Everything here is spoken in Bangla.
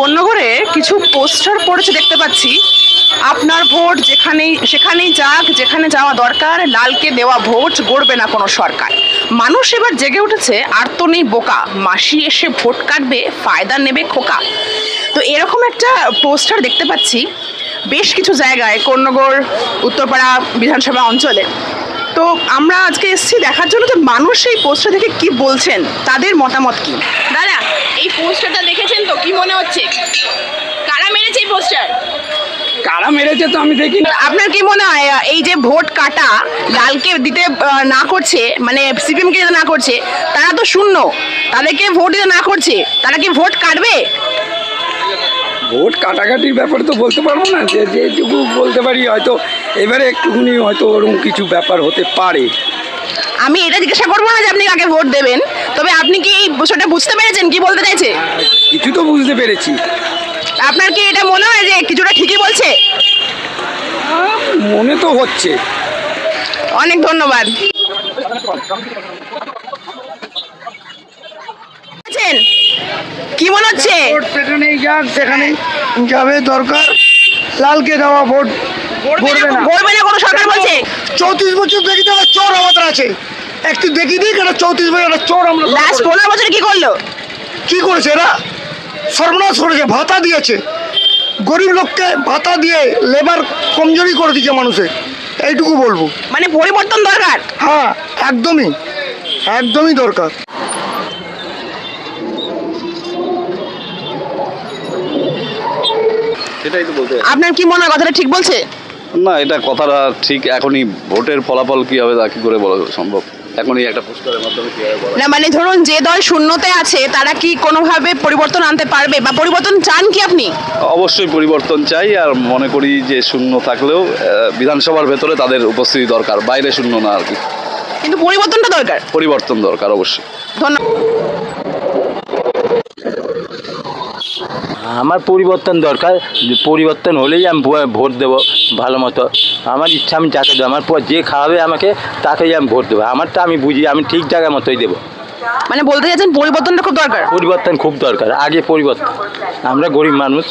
কোন্নগরে কিছু পোস্টার পড়েছে দেখতে পাচ্ছি। আপনার ভোট সেখানেই যাক, যেখানে যাওয়া দরকার, লালকে দেওয়া ভোট গড়বে না কোনো সরকার। মানুষ এবার জেগে উঠেছে, আর তো নেই বোকা, মাসি এসে ভোট কাটবে, ফায়দা নেবে খোকা। তো এরকম একটা পোস্টার দেখতে পাচ্ছি বেশ কিছু জায়গায়, কোন্নগর উত্তরপাড়া বিধানসভা অঞ্চলে। তো আমরা আজকে এসেছি দেখার জন্য যে মানুষ এই পোস্টার দেখে কি বলছেন, তাদের মতামত কি। দাদা, এই পোস্টারটা দেখেছেন তো, কি মনে হচ্ছে? কারা মেরেছে এই পোস্টার? কারা মেরেছে তো আমি দেখি না। আপনার কি মনে হয় এই যে ভোট কাটা, লালকে দিতে না করছে, মানে সিপিএমকে দিতে না করছে, তারা তো শূন্য, তাদেরকে ভোট দিতে না করছে, তারা কি ভোট কাটবে? ভোট কাটাকাটির ব্যাপারে তো বলতে পারবো না, যেটুকু বলতে পারি হয়তো এবারে একটুখানি হয়তো ওরকম কিছু ব্যাপার হতে পারে। আমি এটা জিজ্ঞাসা করবো না যে আপনি কাকে ভোট দেবেন, তবে আপনি কি এই বিষয়টা বুঝতে পেরেছেন কি বলতে চাইছে? কিছু তো বুঝতে পেরেছি। আপনার কি এটা মনে হয় যে কিছুটা ঠিকই বলছে? মনে তো হচ্ছে। অনেক ধন্যবাদ। কি মনে হচ্ছে? ভোট সেখানেই যাক, যেখানেই যাবে দরকার, লালকে দেওয়া ভোট গড়বে না কোনো সরকার বলছে। 34 বছর দেখি তো চোর আমাদের আছে, একটু দেখি দিই কেন 34 বছর চোর আমরা। লাস্ট 15 বছরে কি করলো? কি করেছে এরা? সর্বনাশ করেছে। ভাতা দিয়েছে, গরিব লোককে ভাতা দিয়ে লেবার কমজোরি করে দিচ্ছে মানুষের, এইটুকু বলবো। মানে পরিবর্তন দরকার। হ্যাঁ, একদমই একদমই দরকার। সেটাই তো বলতে। আপনার কি মনে হয় কথাটা ঠিক বলছে? না, এটা কথাটা ঠিক। এখনই ভোটের ফলাফল কি হবে তা কি করে বলা সম্ভব? এখনই একটা পোস্টারের মাধ্যমে কি হবে বলা? না মানে ধরুন যে দল শূন্যতে আছে তারা কি কোনোভাবে পরিবর্তন আনতে পারবে, বা পরিবর্তন চান কি আপনি? অবশ্যই পরিবর্তন চাই, আর মনে করি যে শূন্য থাকলেও বিধানসভার ভেতরে তাদের উপস্থিতি দরকার, বাইরে শূন্য না আর কি। কিন্তু পরিবর্তনটা দরকার। পরিবর্তন দরকার অবশ্যই। ধন্যবাদ। আমার পরিবর্তন দরকার, পরিবর্তন হলেই আমি ভোট দেবো ভালো মতো। আমার ইচ্ছা আমি যাকে দেবো, আমার যে খাওয়াবে আমাকে তাকেই আমি ভোট দেবো। আমারটা আমি বুঝি, আমি ঠিক জায়গার মতোই দেবো। মানে বলতে চাইছেন পরিবর্তনটা খুব দরকার? পরিবর্তন খুব দরকার, আগে পরিবর্তন। আমরা গরিব মানুষ।